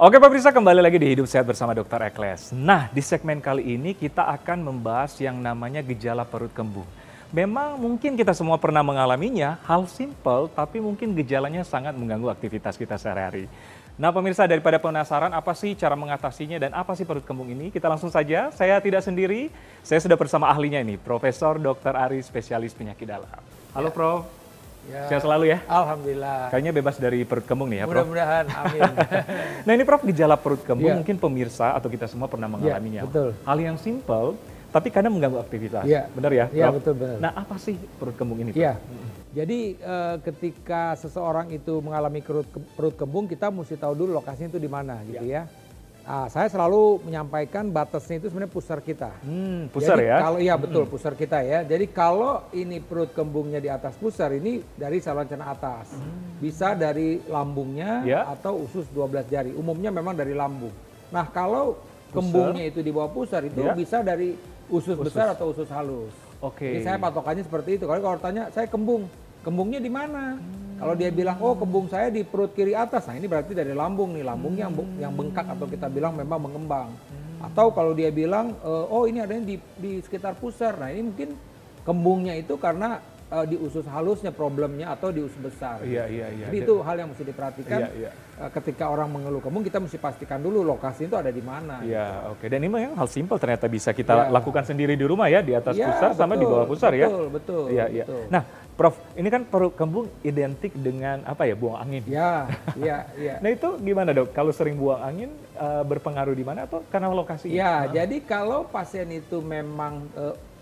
Oke pemirsa, kembali lagi di Hidup Sehat bersama Dr. Ekles. Nah, di segmen kali ini kita akan membahas yang namanya gejala perut kembung. Memang mungkin kita semua pernah mengalaminya, hal simple tapi mungkin gejalanya sangat mengganggu aktivitas kita sehari-hari. Nah pemirsa, daripada penasaran apa sih cara mengatasinya dan apa sih perut kembung ini, kita langsung saja. Saya tidak sendiri, saya sudah bersama ahlinya ini, Profesor Dr. Ari, spesialis penyakit dalam. Halo Prof. Ya, sehat selalu ya? Alhamdulillah. Kayaknya bebas dari perut kembung nih ya Prof? Mudah-mudahan, amin. Nah ini Prof, gejala perut kembung Ya. mungkin pemirsa atau kita semua pernah mengalaminya. Ya, betul. Hal yang simple, tapi kadang mengganggu aktivitas. Ya. Benar ya Ya, Prof? betul, benar. Nah apa sih perut kembung ini Prof? Ya, jadi ketika seseorang itu mengalami perut kembung, kita mesti tahu dulu lokasinya itu di mana gitu ya. Nah, saya selalu menyampaikan batasnya itu sebenarnya pusar kita. Pusar Jadi, ya? Kalau iya betul pusar kita ya. Jadi kalau ini perut kembungnya di atas pusar, ini dari saluran cerna atas. Bisa dari lambungnya Ya. atau usus 12 jari. Umumnya memang dari lambung. Nah kalau kembungnya itu di bawah pusar itu Ya. bisa dari usus besar atau usus halus. Oke. Jadi saya patokannya seperti itu. Kalau tanya saya kembungnya di mana? Kalau dia bilang oh kembung saya di perut kiri atas, nah ini berarti dari lambung nih, lambungnya yang bengkak atau kita bilang memang mengembang. Atau kalau dia bilang oh ini adanya di sekitar pusar, nah ini mungkin kembungnya itu karena di usus halusnya problemnya atau di usus besar. Iya, iya, iya. Jadi itu hal yang mesti diperhatikan. Iya, iya. Ketika orang mengeluh kembung, kita mesti pastikan dulu lokasi itu ada di mana. Iya, oke. Dan ini memang hal simple ternyata bisa kita Ya. lakukan sendiri di rumah ya, di atas Ya, pusar sama di betul, bawah pusar ya. Betul. Iya, iya. Betul. Nah, Prof, ini kan perut kembung identik dengan apa ya, buang angin. Ya, iya. Nah itu gimana dok? Kalau sering buang angin berpengaruh di mana atau karena lokasi? Ya, jadi kalau pasien itu memang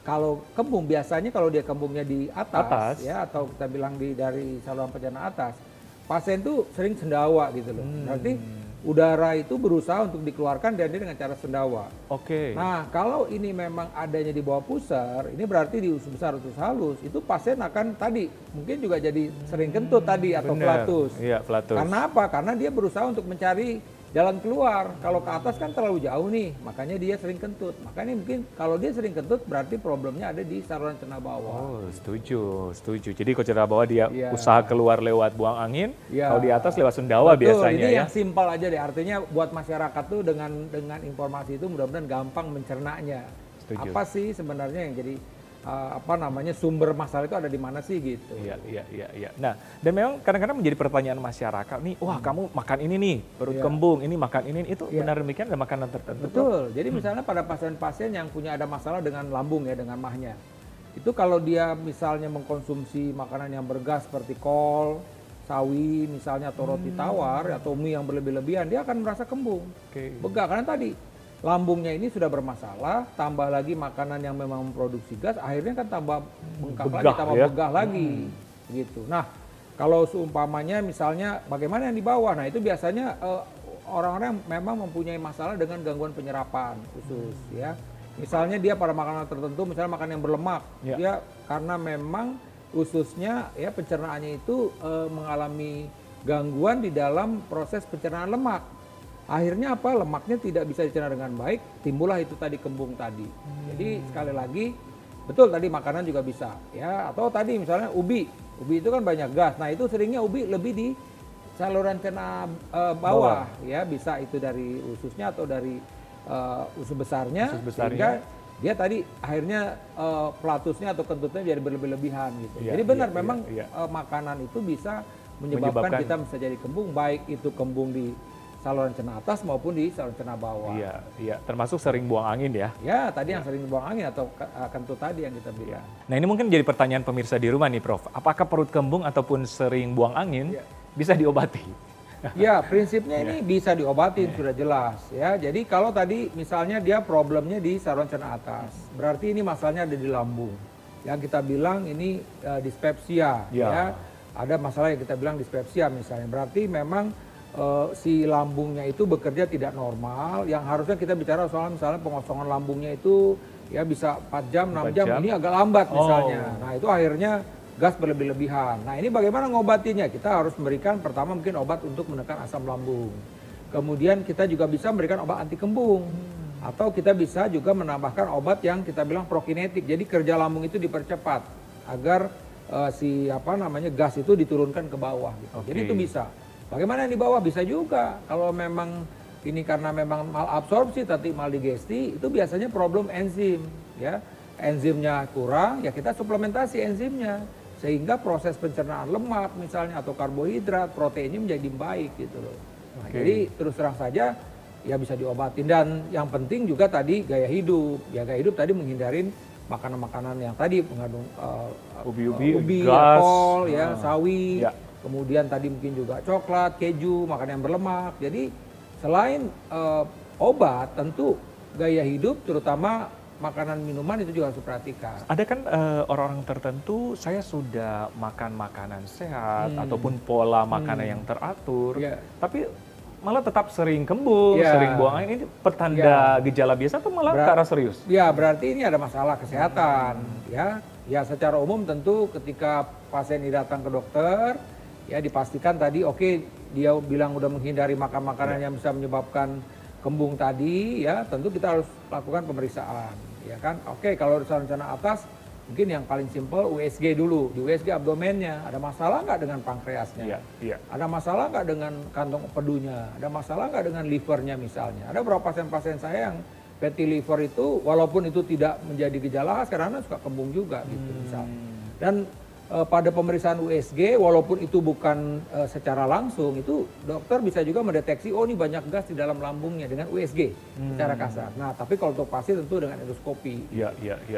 kalau kembung biasanya kalau dia kembungnya di atas, ya atau kita bilang dari saluran pencernaan atas, pasien tuh sering sendawa gitu loh. Berarti udara itu berusaha untuk dikeluarkan dan dia dengan cara sendawa. Oke. Nah, kalau ini memang adanya di bawah pusar, ini berarti di usus besar, usus halus, itu pasien akan tadi mungkin juga jadi sering kentut tadi atau Bener. flatus. Iya, flatus. Karena apa? Karena dia berusaha untuk mencari jalan keluar. Kalau ke atas kan terlalu jauh nih, makanya dia sering kentut. Makanya mungkin kalau dia sering kentut berarti problemnya ada di saluran cerna bawah. Oh, setuju. Jadi kalau cerna bawah dia Iya. usaha keluar lewat buang angin, Iya. kalau di atas lewat sendawa Betul, biasanya ini ya. yang simpel aja deh. Artinya buat masyarakat tuh dengan informasi itu mudah-mudahan gampang mencernanya. Setuju. Apa sih sebenarnya yang jadi sumber masalah itu ada di mana sih gitu. Iya. Nah, dan memang kadang-kadang menjadi pertanyaan masyarakat nih, wah kamu makan ini nih, perut Iya. kembung, ini makan ini, itu Iya. benar demikian ada makanan tertentu? Prof? Betul. Jadi misalnya pada pasien-pasien yang punya ada masalah dengan lambung ya, dengan mahnya. Itu kalau dia misalnya mengkonsumsi makanan yang bergas seperti kol, sawi misalnya atau roti tawar atau mie yang berlebih-lebihan, dia akan merasa kembung. Oke. Begah karena tadi lambungnya ini sudah bermasalah, tambah lagi makanan yang memang memproduksi gas, akhirnya kan tambah bengkak lagi, begah tambah ya. begah lagi, gitu. Nah, kalau seumpamanya misalnya bagaimana yang di bawah, nah itu biasanya orang-orang yang memang mempunyai masalah dengan gangguan penyerapan khusus, ya. Misalnya dia pada makanan tertentu, misalnya makanan yang berlemak, Ya. dia karena memang ususnya ya pencernaannya itu mengalami gangguan di dalam proses pencernaan lemak. Akhirnya apa? Lemaknya tidak bisa dicerna dengan baik, timbullah itu tadi kembung tadi. Jadi sekali lagi, betul tadi makanan juga bisa, ya. Atau tadi misalnya ubi itu kan banyak gas. Nah itu seringnya ubi lebih di saluran cerna bawah, ya bisa itu dari ususnya atau dari usus besarnya, sehingga dia tadi akhirnya flatusnya atau kentutnya jadi berlebih-lebihan gitu. Iya, Jadi benar iya, memang iya. Makanan itu bisa menyebabkan kita bisa jadi kembung, baik itu kembung di saluran cerna atas maupun di saluran cerna bawah. Iya. Termasuk sering buang angin ya. Ya, tadi yang sering buang angin atau kentut tadi yang kita bilang. Nah ini mungkin jadi pertanyaan pemirsa di rumah nih Prof. Apakah perut kembung ataupun sering buang angin bisa diobati? Ya, prinsipnya ini bisa diobatin sudah jelas ya. Jadi kalau tadi misalnya dia problemnya di saluran cerna atas, berarti ini masalahnya ada di lambung. Yang kita bilang ini dispepsia ya. Ada masalah yang kita bilang dispepsia misalnya. Berarti memang si lambungnya itu bekerja tidak normal, yang harusnya kita bicara soal misalnya pengosongan lambungnya itu ya bisa 4 jam, 6 jam, ini agak lambat misalnya. Nah itu akhirnya gas berlebih-lebihan. Nah ini bagaimana ngobatinya? Kita harus memberikan pertama mungkin obat untuk menekan asam lambung. Kemudian kita juga bisa memberikan obat anti kembung. Atau kita bisa juga menambahkan obat yang kita bilang prokinetik. Jadi kerja lambung itu dipercepat agar gas itu diturunkan ke bawah gitu. Jadi itu bisa. Bagaimana yang di bawah? Bisa juga kalau memang ini karena memang malabsorpsi tapi maldigesti, itu biasanya problem enzim, ya. Enzimnya kurang, ya kita suplementasi enzimnya sehingga proses pencernaan lemak misalnya atau karbohidrat, proteinnya menjadi baik gitu loh. Nah, jadi terus terang saja ya bisa diobatin, dan yang penting juga tadi gaya hidup. Ya gaya hidup tadi menghindarin makanan-makanan yang tadi mengandung ubi, gas, kol, ya, sawi. Ya. Kemudian tadi mungkin juga coklat, keju, makanan yang berlemak. Jadi selain obat, tentu gaya hidup terutama makanan minuman itu juga harus diperhatikan. Ada kan orang-orang tertentu saya sudah makan makanan sehat ataupun pola makanan yang teratur, tapi malah tetap sering kembung, sering buang air. Ini pertanda gejala biasa atau malah ke arah serius? Ya, berarti ini ada masalah kesehatan. Ya, secara umum tentu ketika pasien ini datang ke dokter, ya dipastikan tadi dia bilang udah menghindari makan makanan yang bisa menyebabkan kembung tadi, ya tentu kita harus lakukan pemeriksaan, ya kan. Kalau saluran cerna atas mungkin yang paling simpel USG dulu, di USG abdomennya ada masalah nggak dengan pankreasnya, ada masalah nggak dengan kantong empedunya, ada masalah nggak dengan livernya misalnya. Ada beberapa pasien-pasien saya yang fatty liver itu walaupun itu tidak menjadi gejala karena suka kembung juga gitu misalnya. Dan pada pemeriksaan USG, walaupun itu bukan secara langsung, itu dokter bisa juga mendeteksi, oh ini banyak gas di dalam lambungnya dengan USG secara kasar. Nah, tapi kalau untuk pasien tentu dengan endoskopi.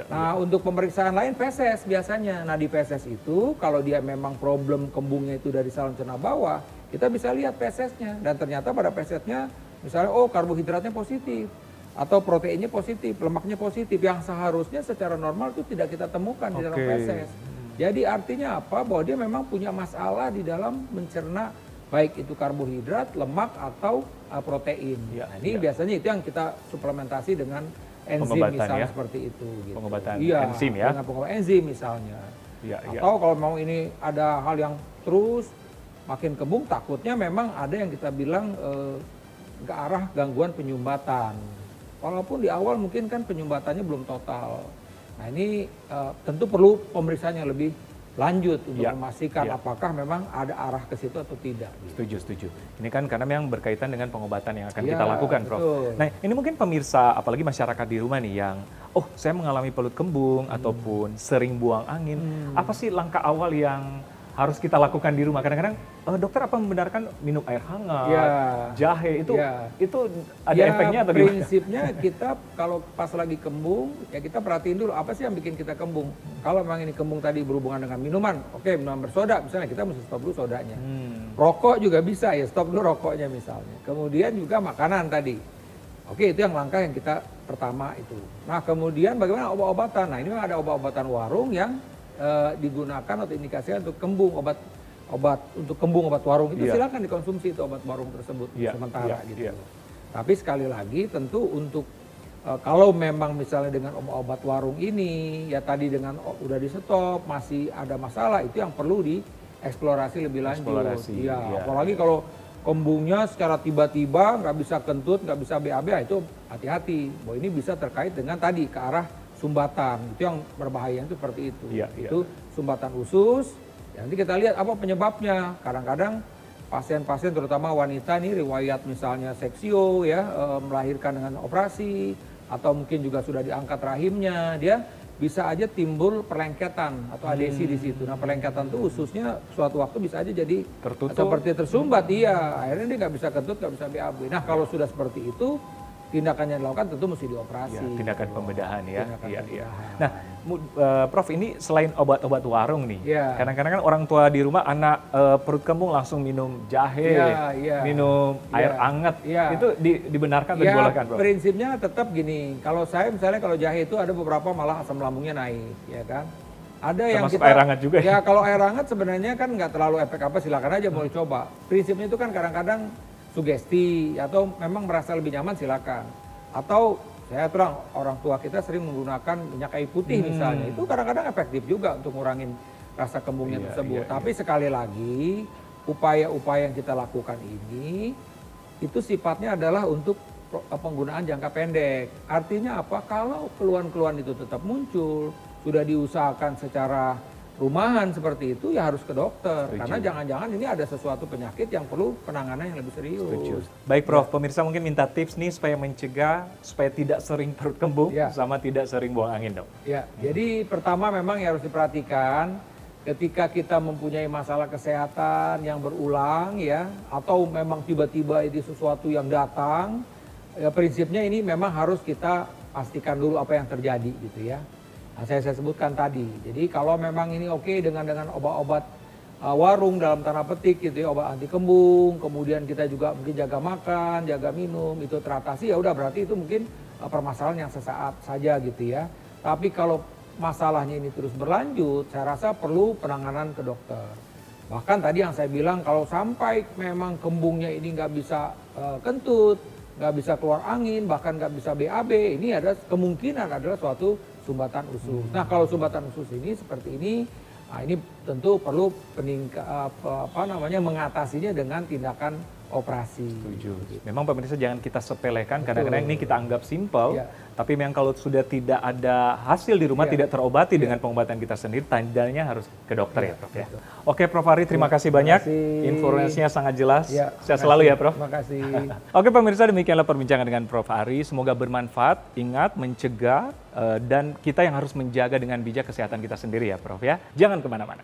Nah, untuk pemeriksaan lain feses biasanya. Nah, di feses itu kalau dia memang problem kembungnya itu dari saluran cerna bawah, kita bisa lihat fesesnya. Dan ternyata pada fesesnya, misalnya, karbohidratnya positif. Atau proteinnya positif, lemaknya positif. Yang seharusnya secara normal itu tidak kita temukan di dalam feses. Jadi artinya apa? Bahwa dia memang punya masalah di dalam mencerna baik itu karbohidrat, lemak atau protein. Nah, ini biasanya itu yang kita suplementasi dengan enzim misalnya seperti itu. Gitu. Pengobatan enzim ya? Dengan pengobatan enzim misalnya. Atau kalau mau ini ada hal yang terus makin kembung, takutnya memang ada yang kita bilang ke arah gangguan penyumbatan. Walaupun di awal mungkin kan penyumbatannya belum total. Nah ini tentu perlu pemeriksaan yang lebih lanjut untuk memastikan apakah memang ada arah ke situ atau tidak. Setuju. Ini kan karena memang berkaitan dengan pengobatan yang akan kita lakukan, Prof. Nah ini mungkin pemirsa, apalagi masyarakat di rumah nih yang, saya mengalami pelut kembung ataupun sering buang angin. Apa sih langkah awal yang harus kita lakukan di rumah? Kadang-kadang dokter apa membenarkan minum air hangat, jahe itu ada efeknya atau gimana? Prinsipnya kita kalau pas lagi kembung ya kita perhatiin dulu apa sih yang bikin kita kembung. Kalau memang ini kembung tadi berhubungan dengan minuman, minuman bersoda misalnya, kita mesti stop dulu sodanya. Rokok juga bisa ya, stop dulu rokoknya misalnya. Kemudian juga makanan tadi. Itu yang langkah yang kita pertama itu. Nah kemudian bagaimana obat-obatan? Nah ini memang ada obat-obatan warung yang digunakan atau indikasikan untuk kembung, obat untuk kembung, obat warung itu silakan dikonsumsi itu obat warung tersebut sementara gitu. Tapi sekali lagi tentu untuk kalau memang misalnya dengan obat warung ini ya tadi dengan udah di stop masih ada masalah, itu yang perlu dieksplorasi lebih lanjut. Apalagi kalau kembungnya secara tiba-tiba nggak bisa kentut, nggak bisa BAB, itu hati-hati bahwa ini bisa terkait dengan tadi ke arah sumbatan, itu yang berbahaya itu seperti itu. Itu sumbatan usus. Nanti kita lihat apa penyebabnya. Kadang-kadang pasien-pasien terutama wanita nih riwayat misalnya seksio melahirkan dengan operasi atau mungkin juga sudah diangkat rahimnya, dia bisa aja timbul perlengketan atau adesi di situ. Nah perlengketan itu ususnya suatu waktu bisa aja jadi tertutup seperti tersumbat. Akhirnya dia nggak bisa kentut, nggak bisa BAB. Nah kalau sudah seperti itu, tindakan yang dilakukan tentu mesti dioperasi. Tindakan pembedahan ya. Nah, Prof ini selain obat-obat warung nih, kadang-kadang kan orang tua di rumah anak perut kembung langsung minum jahe, minum air hangat, itu dibenarkan atau dibolehkan, Prof? Prinsipnya tetap gini, kalau saya misalnya kalau jahe itu ada beberapa malah asam lambungnya naik, ya kan? Ada yang termasuk air hangat juga ya? Kalau air hangat sebenarnya kan nggak terlalu efek apa, silakan aja mau coba. Prinsipnya itu kan kadang-kadang sugesti atau memang merasa lebih nyaman silakan. Atau saya terang orang tua kita sering menggunakan minyak kayu putih misalnya, itu kadang-kadang efektif juga untuk ngurangin rasa kembungnya tersebut. Tapi sekali lagi upaya-upaya yang kita lakukan ini itu sifatnya adalah untuk penggunaan jangka pendek. Artinya apa? Kalau keluhan-keluhan itu tetap muncul, sudah diusahakan secara rumahan seperti itu ya harus ke dokter. Setuju. Karena jangan-jangan ini ada sesuatu penyakit yang perlu penanganan yang lebih serius. Setuju. Baik Prof, pemirsa mungkin minta tips nih supaya mencegah, supaya tidak sering perut kembung, sama tidak sering buang angin dok. Ya, jadi pertama memang yang harus diperhatikan ketika kita mempunyai masalah kesehatan yang berulang ya, atau memang tiba-tiba ini sesuatu yang datang, ya prinsipnya ini memang harus kita pastikan dulu apa yang terjadi gitu ya. Nah, saya sebutkan tadi. Jadi kalau memang ini oke dengan obat-obat warung dalam tanda petik gitu ya, obat anti kembung, kemudian kita juga mungkin jaga makan, jaga minum, itu teratasi ya udah berarti itu mungkin permasalahan yang sesaat saja gitu ya. Tapi kalau masalahnya ini terus berlanjut, saya rasa perlu penanganan ke dokter. Bahkan tadi yang saya bilang kalau sampai memang kembungnya ini nggak bisa kentut, nggak bisa keluar angin, bahkan nggak bisa BAB, ini ada kemungkinan adalah suatu sumbatan usus. Nah kalau sumbatan usus ini seperti ini, nah ini tentu perlu mengatasinya dengan tindakan operasi. Setuju. Memang pemirsa jangan kita sepelekan, kadang-kadang ini kita anggap simpel, tapi memang kalau sudah tidak ada hasil di rumah, tidak terobati dengan pengobatan kita sendiri, tandanya harus ke dokter ya Prof ya. Oke Prof Ari, terima kasih banyak, informasinya sangat jelas. Sehat selalu ya Prof. Terima kasih. Oke pemirsa, demikianlah perbincangan dengan Prof Ari, semoga bermanfaat, ingat mencegah dan kita yang harus menjaga dengan bijak kesehatan kita sendiri ya Prof ya. Jangan kemana-mana.